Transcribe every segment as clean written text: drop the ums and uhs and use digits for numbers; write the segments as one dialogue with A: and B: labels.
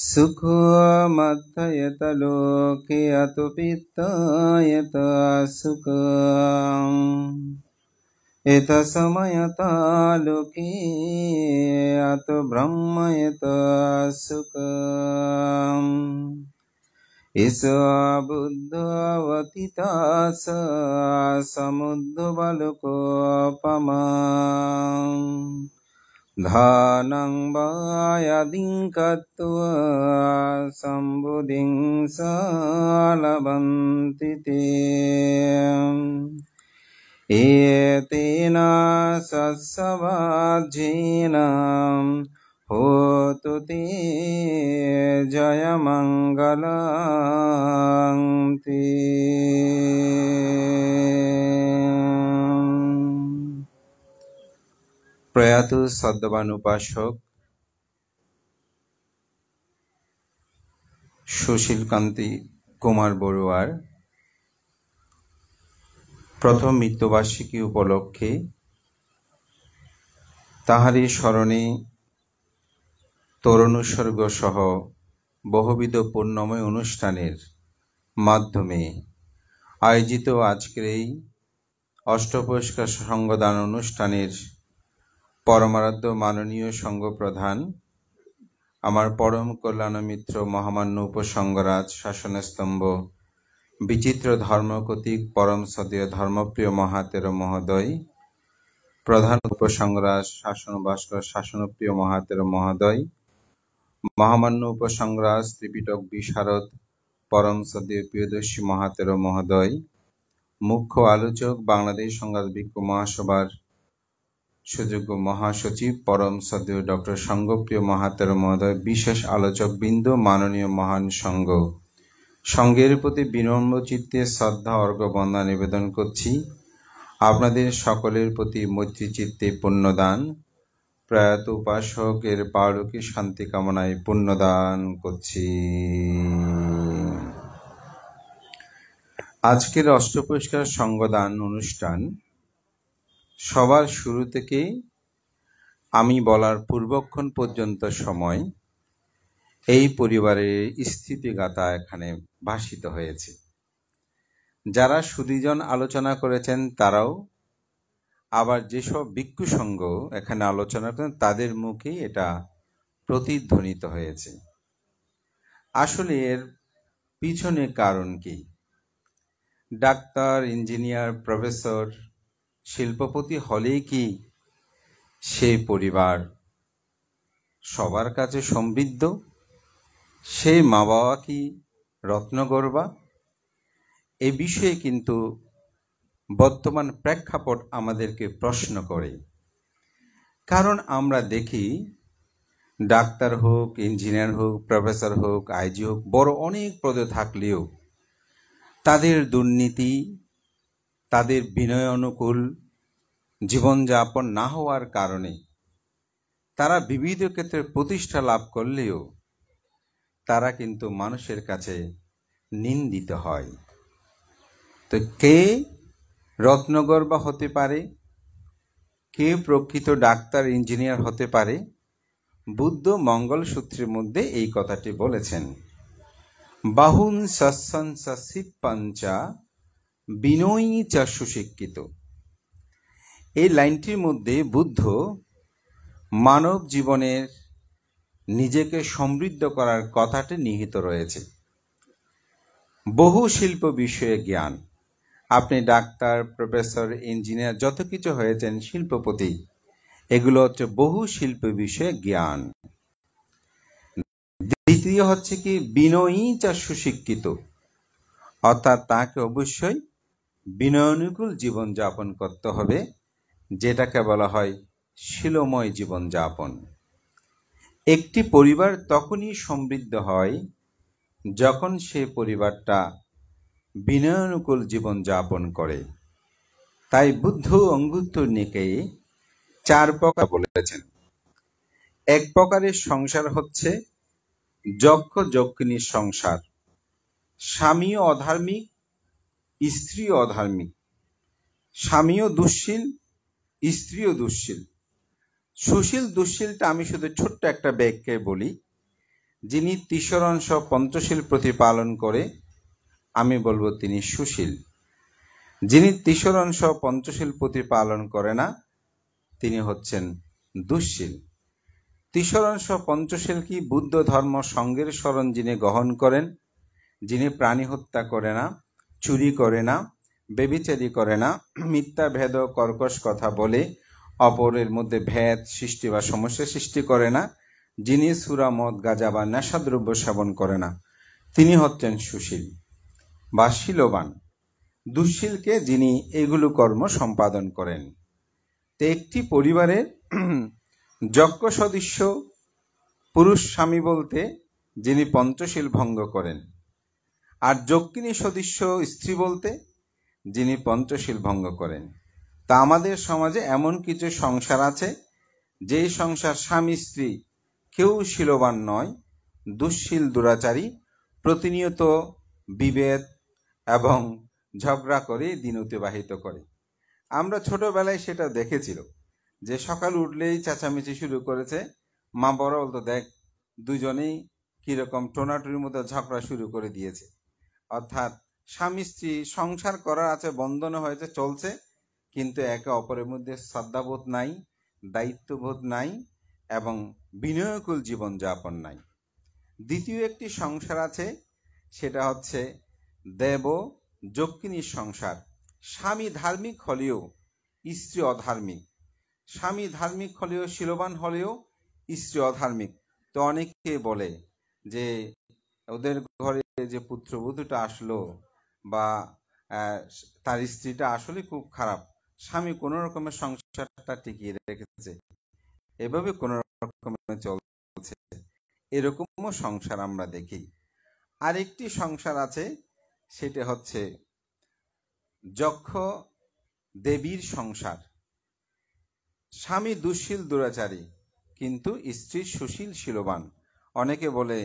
A: सुखमत्थयत लोके अतो पित्तयत सुखम् एतस्मयता लोके अतो ब्रह्मयत सुखम् इस बुद्धवतितास समुद्धबालकोपमाम् धानं वायादिं कत्वा सम्बुद्धिं लभन्ति ते एतेन सत्सवाज्येन होतु ते जयमङ्गलं ते। প্রয়াত সদ্যবান উপাসক সুশীলকান্তি কুমার বড়ুয়ার প্রথম মৃত্যুবার্ষিকী উপলক্ষে তাহারই স্মরণে তরুণোৎসর্গ সহ বহুবিধ পুণ্যময় অনুষ্ঠানের মাধ্যমে আয়োজিত আজকের এই অষ্টপুরস্কার সংগদান অনুষ্ঠানের পরমারাধ্য মাননীয় সংঘ প্রধান আমার পরম কল্যাণ মিত্র মহামান্য উপসংঘরাজ শাসনস্তম্ভ বিচিত্র ধর্মকতিক পরম সদীয় ধর্মপ্রিয় মহাতের মহোদয়, প্রধান উপসংঘরাজ শাসন ভাস্কর শাসনপ্রিয় মহাতের মহোদয়, মহামান্য উপসংঘরাজ ত্রিপিটক বিশারদ পরম সদীয় প্রিয়দর্শী মহাতের মহোদয়, মুখ্য আলোচক বাংলাদেশ সংঘাত ভিক্ষু মহাসভার সুযোগ্য মহাসচিব পরম সদীয় ডক্টর সংঘপ্রিয় মহাতের মহোদয়, বিশেষ আলোচক বিন্দু, মাননীয় মহান সংঘ, সংঘের প্রতি বিনম্র চিত্তে শ্রদ্ধা অর্ঘ্য বন্দনা নিবেদন করছি। আপনাদের সকলের প্রতি মৈত্রী চিত্তে পুণ্যদান, প্রয়াত উপাসকের পারলৌকিক শান্তি কামনায় পুণ্যদান করছি। আজকের অষ্টপুরস্কার সংগদান অনুষ্ঠান সবার শুরু থেকে আমি বলার পূর্বক্ষণ পর্যন্ত সময় এই পরিবারের স্থিতিগাথা এখানে ভাসিত হয়েছে। যারা সুধীজন আলোচনা করেছেন তারাও, আবার যেসব ভিক্ষু সংঘ এখানে আলোচনা করেন তাদের মুখেই এটা প্রতিধ্বনিত হয়েছে। আসলে এর পিছনে কারণ কি? ডাক্তার, ইঞ্জিনিয়ার, প্রফেসর, শিল্পপতি হলেই কি সেই পরিবার সবার কাছে সমৃদ্ধ? সেই মা বাবা কি রত্নগর্ভা? এ বিষয়ে কিন্তু বর্তমান প্রেক্ষাপট আমাদেরকে প্রশ্ন করে। কারণ আমরা দেখি ডাক্তার হোক, ইঞ্জিনিয়ার হোক, প্রফেসর হোক, আইজি হোক, বড় অনেক পদে থাকলেও তাদের দুর্নীতি, তাদের বিনয় অনুকূল জীবনযাপন না হওয়ার কারণে তারা বিবিধ ক্ষেত্রে প্রতিষ্ঠা লাভ করলেও তারা কিন্তু মানুষের কাছে নিন্দিত হয়। তো কে রত্নগর্ভা হতে পারে, কে প্রকৃত ডাক্তার, ইঞ্জিনিয়ার হতে পারে? বুদ্ধ মঙ্গলসূত্রের মধ্যে এই কথাটি বলেছেন, বাহুন সৎসংসিপ্পাঞ্চা বিনয়ী চা সুশিক্ষিত। এই লাইনটির মধ্যে বুদ্ধ মানব জীবনের নিজেকে সমৃদ্ধ করার কথাটি নিহিত রয়েছে। বহু শিল্প বিষয়ে জ্ঞান, আপনি ডাক্তার, প্রফেসর, ইঞ্জিনিয়ার যত কিছু হয়েছেন, শিল্পপতি, এগুলো হচ্ছে বহু শিল্প বিষয়ে জ্ঞান। দ্বিতীয় হচ্ছে কি বিনয়ী যা সুশিক্ষিত, অর্থাৎ তাকে অবশ্যই বিনয়ানুকূল জীবনযাপন করতে হবে, যেটাকে বলা হয় শিলময় জীবনযাপন। একটি পরিবার তখনই সমৃদ্ধ হয় যখন সে পরিবারটা বিনয়ানুকূল জীবনযাপন করে। তাই বুদ্ধ অঙ্গুত্তর নিকায়ে 4 প্রকার বলেছেন। এক প্রকারের সংসার হচ্ছে যক্ষ যক্ষিণীর সংসার। স্বামীও অধার্মিক, স্ত্রীও অধার্মিক, স্বামীও দুশ্শীল, স্ত্রীও দুশ্শীল। সুশীল দুশ্শীলটা আমি শুধু ছোট্ট একটা ব্যাখ্যায় বলি যিনি তিসরণস পঞ্চশীল প্রতিপালন করে, আমি বলবো তিনি সুশীল। যিনি তিসরণস পঞ্চশীল প্রতিপালন করে না, তিনি হচ্ছেন দুঃশীল। তিসরণস পঞ্চশীল কি? বুদ্ধ ধর্ম সঙ্গের শরণ যিনি গ্রহণ করেন, যিনি প্রাণী হত্যা করে না, চুরি করে না, বেবিচারি করে না, মিথ্যা ভেদ কর্কশ কথা বলে অপরের মধ্যে ভেদ সৃষ্টি বা সমস্যা সৃষ্টি করে না, যিনি সুরা মদ গাঁজা বা নেশাদ্রব্য সেবন করে না, তিনি হচ্ছেন সুশীল বা শীলবান। দুঃশীলকে যিনি এগুলো কর্ম সম্পাদন করেন। তো একটি পরিবারের যজ্ঞ সদস্য পুরুষ স্বামী বলতে যিনি পঞ্চশীল ভঙ্গ করেন, আর যজ্ঞিনী সদস্য স্ত্রী বলতে যিনি পঞ্চশীল ভঙ্গ করেন। তা আমাদের সমাজে এমন কিছু সংসার আছে, যেই সংসার স্বামী স্ত্রী কেউ শীলবান নয়, দুঃশীল দুরাচারী, প্রতিনিয়ত বিভেদ এবং ঝগড়া করে দিন অতিবাহিত করে। আমরা ছোটবেলায় সেটা দেখেছিল, যে সকাল উঠলেই চেঁচামেচি শুরু করেছে, মা বড় বলতো, দেখ দুজনেই কিরকম টোনাটুরির মধ্যে ঝগড়া শুরু করে দিয়েছে। অর্থাৎ স্বামী স্ত্রী সংসার করার আছে, বন্ধন হয়েছে, চলছে, কিন্তু একে অপরের মধ্যে শ্রদ্ধাবোধ নাই, দায়িত্ববোধ নাই এবং বিনয়কুল জীবনযাপন নাই। দ্বিতীয় একটি সংসার আছে, সেটা হচ্ছে দেব যজ্ঞিনীর সংসার। স্বামী ধার্মিক হলেও স্ত্রী অধার্মিক, স্বামী ধার্মিক হলেও শীলবান হলেও স্ত্রী অধার্মিক। তো অনেকে বলে যে ওদের ঘরে যে পুত্রবধূটা আসলো বা তার স্ত্রীটা আসলে খুব খারাপ, স্বামী কোনো রকমের সংসারটা টিকিয়ে রেখেছে, এভাবে কোনো রকমের চলছে, এরকমও সংসার আমরা দেখি। আরেকটি সংসার আছে, সেটা হচ্ছে যক্ষ দেবীর সংসার। স্বামী দুঃশীল দুরাচারী, কিন্তু স্ত্রী সুশীল শীলবান। অনেকে বলে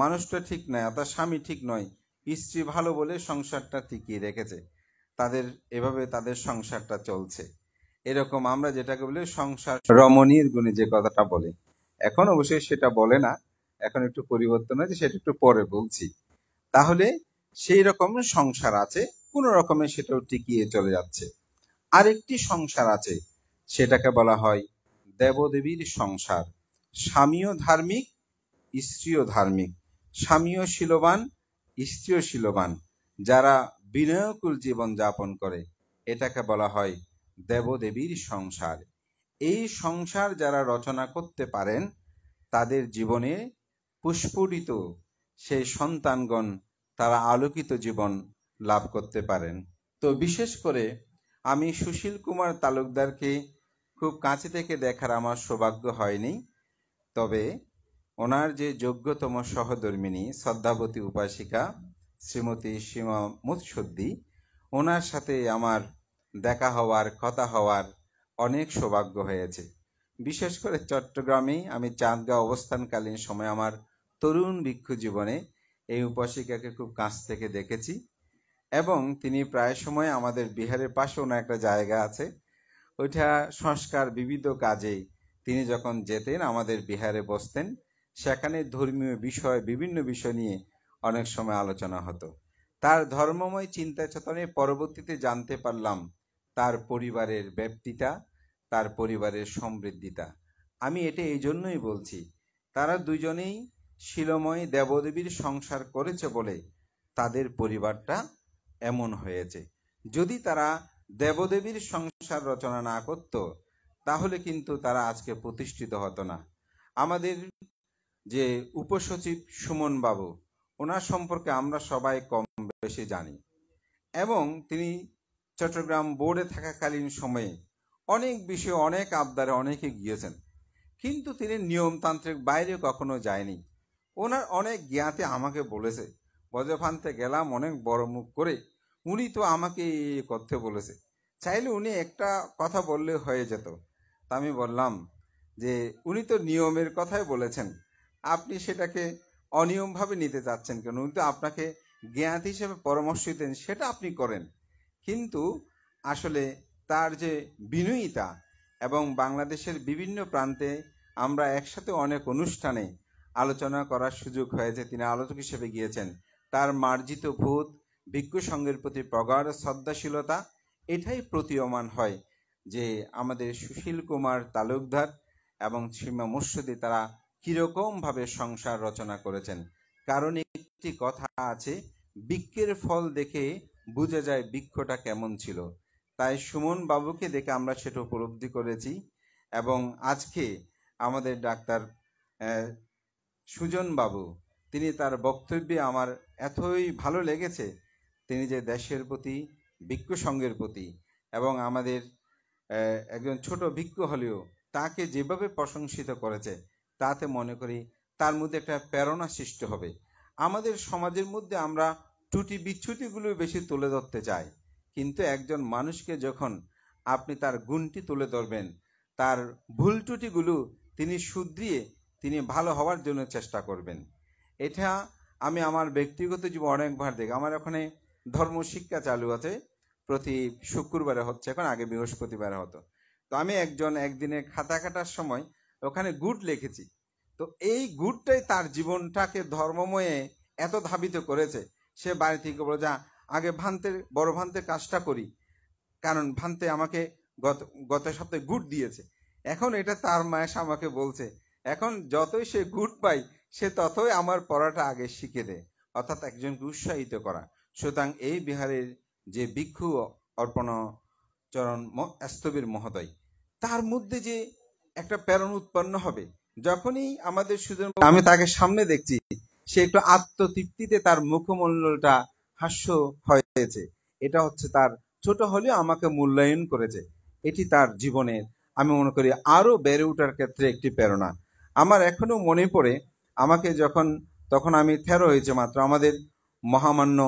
A: মানুষটা ঠিক নয়, অর্থাৎ স্বামী ঠিক নয়, স্ত্রী ভালো বলে সংসারটা টিকিয়ে রেখেছে, এভাবে তাদের সংসারটা চলছে। এরকম আমরা যেটাকে বলি সংসার রমণীর গুণে যে কথাটা বলে, এখন অবশ্যই সেটা বলে না, এখন একটু পরিবর্তন হয়েছে, সেটা একটু পরে বলছি। তাহলে সেই রকম সংসার আছে, কোন রকমে সেটাও টিকিয়ে চলে যাচ্ছে। আরেকটি সংসার আছে, সেটাকে বলা হয় দেবদেবীর সংসার। স্বামীও ধার্মিক, স্ত্রীও ধার্মিক, স্বামীও শীলবান, স্ত্রীও শীলবান, যারা বিনয়কুল জীবন যাপন করে, এটাকে বলা হয় দেবদেবীর সংসার। এই সংসার যারা রচনা করতে পারেন, তাদের জীবনে পুষ্পরিত সেই সন্তানগণ তারা আলোকিত জীবন লাভ করতে পারেন। তো বিশেষ করে আমি সুশীল কুমার তালুকদারকে খুব কাছে থেকে দেখার আমার সৌভাগ্য হয়নি, তবে ওনার যে যোগ্যতম সহধর্মিনী শ্রদ্ধাবতী উপাসিকা শ্রীমতী সীমা মুৎসদ্দি, ওনার সাথে আমার দেখা হওয়ার, কথা হওয়ার অনেক সৌভাগ্য হয়েছে। বিশেষ করে চট্টগ্রামে আমি চাঁদগাঁও অবস্থানকালীন সময় আমার তরুণ ভিক্ষু জীবনে এই উপাসিকাকে খুব কাছ থেকে দেখেছি, এবং তিনি প্রায় সময় আমাদের বিহারের পাশে ওনার একটা জায়গা আছে, ওইটা সংস্কার বিবিধ কাজে তিনি যখন যেতেন আমাদের বিহারে বসতেন, সেখানে ধর্মীয় বিষয়, বিভিন্ন বিষয় নিয়ে অনেক সময় আলোচনা হতো। তার ধর্মময় চিন্তা চেতনায় পরবর্তীতে জানতে পারলাম তার পরিবারের ব্যাপ্তিটা, তার পরিবারের সমৃদ্ধিটা। আমি এটা এই জন্যই বলছি, তারা দুজনেই শিলময় দেবদেবীর সংসার করেছে বলে তাদের পরিবারটা এমন হয়েছে। যদি তারা দেবদেবীর সংসার রচনা না করত, তাহলে কিন্তু তারা আজকে প্রতিষ্ঠিত হতো না। আমাদের যে উপসচিব সুমন বাবু, ওনার সম্পর্কে আমরা সবাই কম বেশি জানি, এবং তিনি চট্টগ্রাম বোর্ডে থাকাকালীন সময়ে অনেক বিষয়ে, অনেক আবদারে অনেকে গিয়েছেন, কিন্তু তিনি নিয়মতান্ত্রিক বাইরে কখনো যায়নি। ওনার অনেক জ্ঞাতে আমাকে বলেছে, বজ্রফান্তে গেলাম অনেক বড় মুখ করে, উনি তো আমাকে করতে বলেছে, চাইলে উনি একটা কথা বললে হয়ে যেত। তা আমি বললাম যে উনি তো নিয়মের কথাই বলেছেন, আপনি সেটাকে অনিয়মভাবে নিতে চাচ্ছেন কেন? উনি তো আপনাকে জ্ঞাত হিসেবে পরামর্শ দেন, সেটা আপনি করেন, কিন্তু আসলে তার যে বিনয়িতা, এবং বাংলাদেশের বিভিন্ন প্রান্তে আমরা একসাথে অনেক অনুষ্ঠানে আলোচনা করার সুযোগ হয়েছে, তিনি আলোচক হিসেবে গিয়েছেন। তার মার্জিত ভূত, ভিক্ষু সঙ্গের প্রতি প্রগাঢ় শ্রদ্ধাশীলতা, এটাই প্রতীয়মান হয় যে আমাদের সুশীল কুমার তালুকদার এবং সীমা মুর্শিদি তারা কিরকমভাবে সংসার রচনা করেছেন। কারণ একটি কথা আছে, বৃক্ষের ফল দেখে বোঝা যায় বৃক্ষটা কেমন ছিল। তাই সুমন বাবুকে দেখে আমরা সেটা উপলব্ধি করেছি। এবং আজকে আমাদের ডাক্তার সুজন বাবু, তিনি তার বক্তব্যে আমার এতই ভালো লেগেছে, তিনি যে দেশের প্রতি, ভিক্ষু সংঘের প্রতি এবং আমাদের একজন ছোট ভিক্ষু হলেও তাকে যেভাবে প্রশংসিত করেছে, তাতে মনে করি তার মধ্যে একটা প্রেরণা সৃষ্টি হবে। আমাদের সমাজের মধ্যে আমরা ত্রুটি বিচ্যুতিগুলো বেশি তুলে ধরতে চাই, কিন্তু একজন মানুষকে যখন আপনি তার গুণটি তুলে ধরবেন, তার ভুল ত্রুটিগুলো তিনি শুধরিয়ে তিনি ভালো হওয়ার জন্য চেষ্টা করবেন। এটা আমি আমার ব্যক্তিগত জীবনে অনেকবার দেখি। আমার ওখানে ধর্ম শিক্ষা চালু আছে, প্রতি শুক্রবারে হচ্ছে, এখন আগে বৃহস্পতিবারে হতো। তো আমি একদিনে খাতা কাটার সময় ওখানে গুড লিখেছি। তো এই গুডটাই তার জীবনটাকে ধর্মময়ে এত ধাবিত করেছে, সে বাড়ি থেকে বলে, যা আগে বড় ভান্তের কাজটা করি, কারণ ভান্তে আমাকে গত সপ্তাহে গুড দিয়েছে। এখন এটা তার মায়ের আমাকে বলছে, এখন যতই সে গুড পাই সে ততই আমার পড়াটা আগে শিখে দেয়, অর্থাৎ একজনকে উৎসাহিত করা। সুতরাং এই বিহারের যে ভিক্ষু অর্পণচরণ স্থবির মহোদয়, তার মধ্যে যে একটা প্রেরণা উৎপন্ন হবে, যখনই আমাদের সুজন, আমি তাকে সামনে দেখছি, সে একটু আত্মতৃপ্তিতে তার মুখমণ্ডলটা হাস্য হয়েছে। এটা হচ্ছে তার, ছোট হলেও আমাকে মূল্যায়ন করেছে। এটি তার জীবনের, আমি মনে করি, আরো বেড়ে ওঠার ক্ষেত্রে একটি প্রেরণা। আমার এখনো মনে পড়ে, আমাকে তখন আমি 13 হয়েছে মাত্র, আমাদের মহামান্য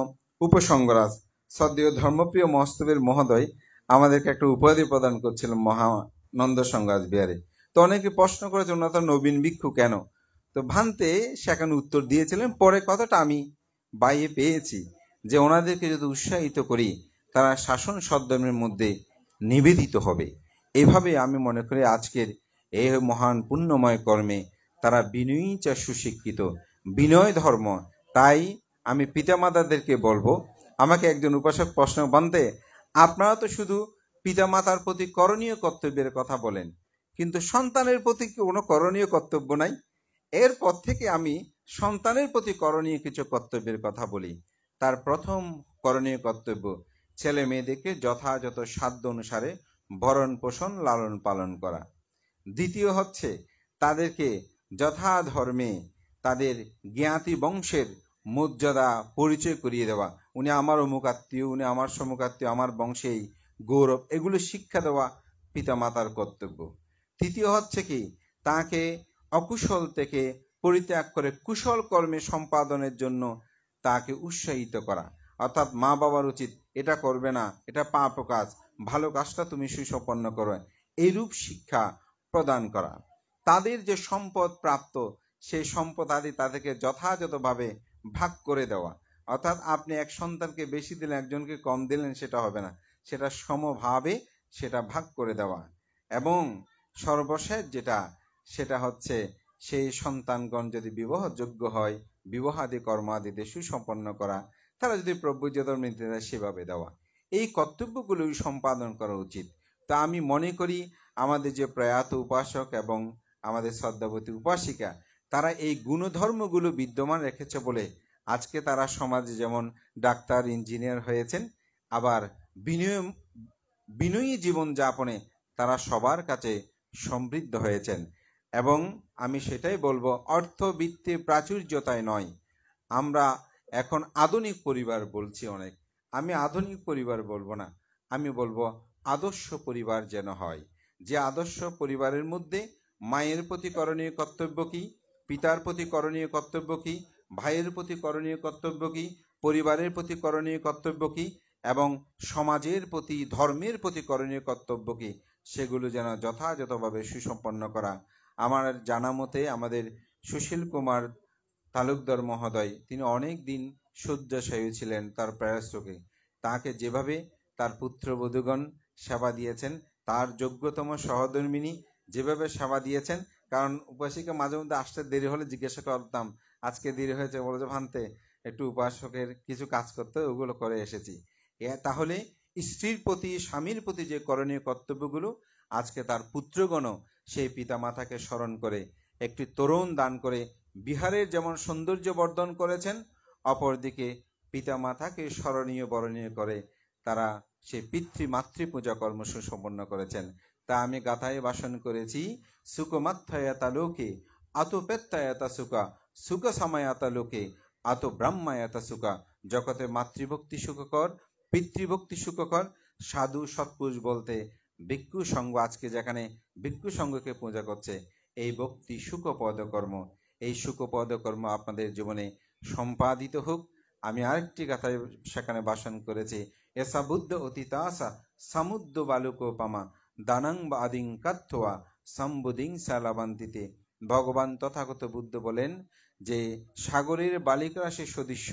A: উপসংগরাজ শ্রদ্ধেয় ধর্মপ্রিয় মহস্তবের মহোদয় আমাদেরকে একটা উপাধি প্রদান করছিলেন মহানন্দ সংঘরাজ বিহারে। তো অনেকে প্রশ্ন করেছে, ওনারা তো নবীন ভিক্ষু কেন? তো ভান্তে সেখানে উত্তর দিয়েছিলেন। পরে কথাটা আমি বাইরে পেয়েছি যে ওনাদেরকে যদি উৎসাহিত করি, তারা শাসন সদ্ধর্মের মধ্যে নিবেদিত হবে। এভাবে আমি মনে করি আজকের এই মহান পুণ্যময় কর্মে তারা বিনয়ী চা সুশিক্ষিত, বিনয় ধর্ম। তাই আমি পিতামাতাদেরকে বলবো, আমাকে একজন উপাসক প্রশ্ন, বানতে আপনারা তো শুধু পিতামাতার প্রতি করণীয় কর্তব্যের কথা বলেন, কিন্তু সন্তানের প্রতি কোনো করণীয় কর্তব্য নাই। এরপর থেকে আমি সন্তানের প্রতি করণীয় কিছু কর্তব্যের কথা বলি। তার প্রথম করণীয় কর্তব্য, ছেলে মেয়েদেরকে যথাযথ সাধ্য অনুসারে ভরণ পোষণ লালন পালন করা। দ্বিতীয় হচ্ছে তাদেরকে যথাধর্মে তাদের জ্ঞাতি বংশের মর্যাদা পরিচয় করিয়ে দেওয়া। উনি আমার অমুক আত্মীয়, উনি আমার সমুখ আত্মীয়, আমার বংশেই গৌরব, এগুলো শিক্ষা দেওয়া পিতামাতার কর্তব্য। তৃতীয় হচ্ছে কি, তাকে অকুশল থেকে পরিত্যাগ করে কুশল কর্মে সম্পাদনের জন্য তাকে উৎসাহিত করা। অর্থাৎ মা বাবার উচিত, এটা করবে না, এটা পাপ কাজ, ভালো কাজটা তুমি সুসম্পন্ন করো, এইরূপ শিক্ষা প্রদান করা। তাদের যে সম্পদ প্রাপ্ত, সেই সম্পদ আদি তাদেরকে যথাযথভাবে ভাগ করে দেওয়া। অর্থাৎ আপনি এক সন্তানকে বেশি দিলেন, একজনকে কম দিলেন, সেটা হবে না, সেটা সমভাবে সেটা ভাগ করে দেওয়া। এবং সর্বশেষ যেটা, সেটা হচ্ছে সেই সন্তানগণ যদি বিবাহযোগ্য হয়, বিবাহাদি কর্মাদিতে সুসম্পন্ন করা, তারা যদি প্রভুজদর নীতি দেয় সেভাবে দেওয়া। এই কর্তব্যগুলো সম্পাদন করা উচিত। তা আমি মনে করি আমাদের যে প্রয়াত উপাসক এবং আমাদের শ্রদ্ধাবতী উপাসিকা, তারা এই গুণধর্মগুলো বিদ্যমান রেখেছে বলে আজকে তারা সমাজে যেমন ডাক্তার, ইঞ্জিনিয়ার হয়েছেন, আবার বিনয়ী জীবন যাপনে তারা সবার কাছে সমৃদ্ধ হয়েছেন। এবং আমি সেটাই বলবো, অর্থবৃত্তির প্রাচুর্যতায় নয়, আমরা এখন আধুনিক পরিবার বলছি অনেক, আমি আধুনিক পরিবার বলবো না, আমি বলবো আদর্শ পরিবার যেন হয়। যে আদর্শ পরিবারের মধ্যে মায়ের প্রতি করণীয় কর্তব্য কি, পিতার প্রতি করণীয় কর্তব্য কি, ভাইয়ের প্রতি করণীয় কর্তব্য কি, পরিবারের প্রতি করণীয় কর্তব্য কি, এবং সমাজের প্রতি, ধর্মের প্রতি করণীয় কর্তব্য কি, সেগুলো যেন যথাযথভাবে সুসম্পন্ন করা। আমার জানা মতে আমাদের সুশীল কুমার তালুকদার মহোদয়, তিনি অনেক দিন শয্যাশায়ী ছিলেন তার প্রয়াসকে। তাকে যেভাবে তার পুত্রবধূগণ সেবা দিয়েছেন, তার যোগ্যতম সহধর্মিনী যেভাবে সেবা দিয়েছেন, কারণ উপাসিকা মাঝে মধ্যে আসতে দেরি হলে জিজ্ঞাসা করতাম, আজকে দেরি হয়েছে, বলো যে ভান্তে একটু উপাসকের কিছু কাজ করতে, ওগুলো করে এসেছি। তাহলে স্ত্রীর প্রতি, স্বামীর প্রতি যে করণীয় কর্তব্যগুলো, আজকে তার পুত্রগণও সেই পিতামাতাকে স্মরণ করে একটি তরুণ দান করে বিহারের যেমন সৌন্দর্য বর্ধন করেছেন, অপরদিকে পিতামাতাকে স্মরণীয় বরণীয় করে তারা সেই পিতৃমাতৃ পূজা কর্ম সুসম্পন্ন করেছেন। তা আমি গাথায় ভাষণ করেছি, সুকমাত্থায়াতা লোকে আতপেত্তায়াতা সুকা, সুখ সামায়াতা লোকে আত ব্রাহ্মায়াতা সুকা। জগতে মাতৃভক্তি সুখকর, পিতৃভক্তি সুখকর। সাধু সৎপুরুষ বলতে ভিক্ষু সংঘ, আজকে যেখানে ভিক্ষু সংঘকে পূজা করছে, এই ভক্তি সুখপদ কর্ম, এই সুখপদ কর্ম আপনাদের জীবনে সম্পাদিত হোক। আমি আরেকটি কথায় সেখানে ভাষণ করেছি, এসা বুদ্ধ অতীতাসা সমুদ্র বালুকোপামা দানাং বা আদিং কাত্থোয়া সম্বুদিং সালাবান্তিতে। ভগবান তথাগত বুদ্ধ বলেন যে সাগরের বালিকারাশি সদৃশ্য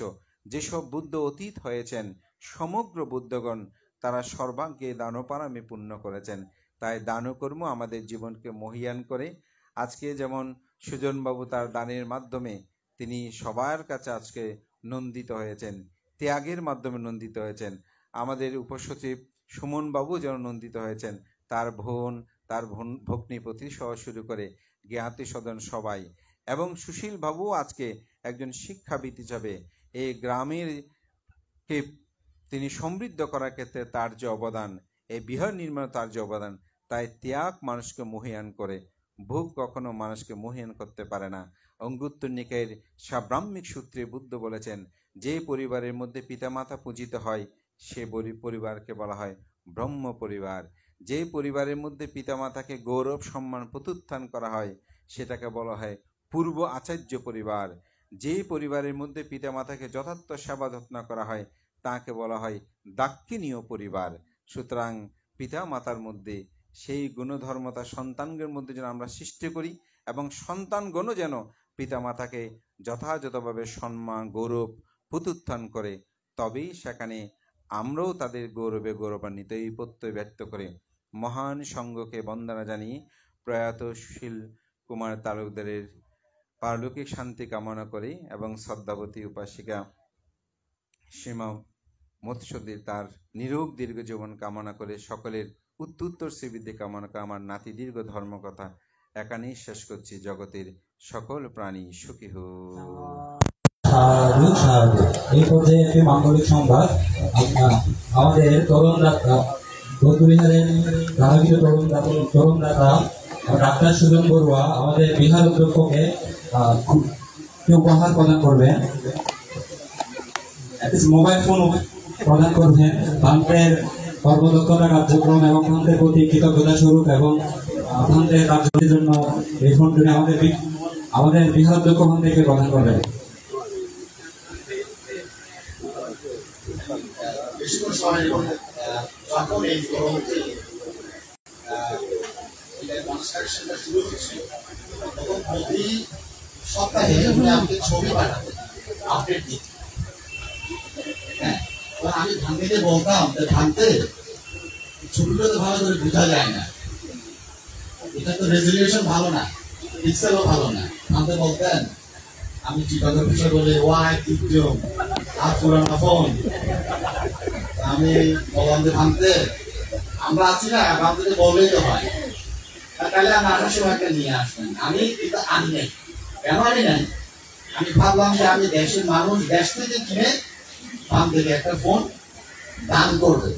A: যেসব বুদ্ধ অতীত হয়েছেন, সমগ্র বুদ্ধগণ তারা সর্বাঙ্গে দানপারামে পূর্ণ করেছেন। তাই দানকর্ম আমাদের জীবনকে মহিয়ান করে। আজকে যেমন সুজনবাবু তার দানের মাধ্যমে তিনি সবার কাছে আজকে নন্দিত হয়েছেন, ত্যাগের মাধ্যমে নন্দিত হয়েছেন। আমাদের উপসচিব সুমনবাবু যেন নন্দিত হয়েছেন, তার বোন, তার ভগ্নিপতি সহ শুরু করে জ্ঞাতি স্বজন সবাই। এবং সুশীল বাবু আজকে একজন শিক্ষাবিদ হিসাবে এই গ্রামের কে তিনি সমৃদ্ধ করার ক্ষেত্রে তার যে অবদান, এই বিহার নির্মাণে তার যে অবদান, তাই ত্যাগ মানুষকে মহিয়ান করে, ভোগ কখনো মানুষকে মহিয়ান করতে পারে না। অঙ্গুত্তর নিকায়ের সাব্রাহ্মিক সূত্রে বুদ্ধ বলেছেন, যে পরিবারের মধ্যে পিতামাতা পূজিত হয় সে পরিবারকে বলা হয় ব্রহ্ম পরিবার। যে পরিবারের মধ্যে পিতামাতাকে গৌরব সম্মান প্রত্যুত্থান করা হয় সেটাকে বলা হয় পূর্ব আচার্য পরিবার। যে পরিবারের মধ্যে পিতামাতাকে যথার্থ সেবা যত্ন করা হয় তাকে বলা হয় দাক্ষিণীয় পরিবার। সুতরাং পিতা মাতার মধ্যে সেই গুণধর্মতা সন্তানদের মধ্যে যেন আমরা সৃষ্টি করি, এবং সন্তানগণও যেন পিতামাতাকে যথাযথভাবে সম্মান গৌরব প্রত্যুত্থান করে, তবেই সেখানে আমরাও তাদের গৌরবে গৌরবান্বিত। এই প্রত্যয় ব্যক্ত করে মহান সংঘকে বন্দনা জানিয়ে প্রয়াত সুশীল কুমার তালুকদারের পারলৌকিক শান্তি কামনা করি এবং শ্রদ্ধাবতী উপাসিকা সীমা মৎস্যদী তার নিরোগ দীর্ঘ জীবন কামনা করে সকলের উত্তর শ্রীবৃদ্ধি কামনা করে আমার নাতি দীর্ঘ ধর্মকথা এখানেই শেষ করছি। জগতের সকল প্রাণী সুখী হোক।
B: এই পর্যায়ে একটি মাঙ্গলিক সংবাদ। আমাদের তরুণরা বৌদ্ধবিহারের তরুণরা ডাক্তার সুজন বড়ুয়া আমাদের বিহার অধ্যক্ষকে উপহার প্রদান করবেন, মোবাইল ফোন প্রদান করবেন। ভান্তের কর্মদক্ষতা কার্যক্রম এবং ভান্তের প্রতি কৃতজ্ঞতা স্বরূপ এবং ভান্তের কার্যের জন্য এই ফোনটি আমাদের বিহার অধ্যক্ষ ভান থেকে প্রদান করবেন।
C: যখন এই কনস্ট্রাকশনটা শুরু হচ্ছে তখন প্রতি সপ্তাহে আমাকে ছবি পাঠাতে আপডেট দিতে। হ্যাঁ, আমি ভাঙতে বলতাম ভাঙতে ছবিটা তো ভালো করে বোঝা যায় না, এটা তো রেজলিউশন ভালো না, পিক্সেলও ভালো না। ভাঙতে বলতেন আমি টিকটকের বিষয় বলে ওয়াই তৃতীয় আর পুরানো ফোন আমি বললাম যে ভাঙতে আমরা আছি না, ভাঙতে বললেই তো হয়। তাহলে আমি আসার সময় একটা নিয়ে আসবেন, আমি কিন্তু আনি নাই। কেন আনি নাই? আমি ভাবলাম যে আমি দেশের মানুষ দেশ থেকে কিনে ভাঙ থেকে একটা ফোন দান করবে,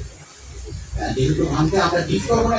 C: যেহেতু ভাঙতে আমরা গিফট করবো না।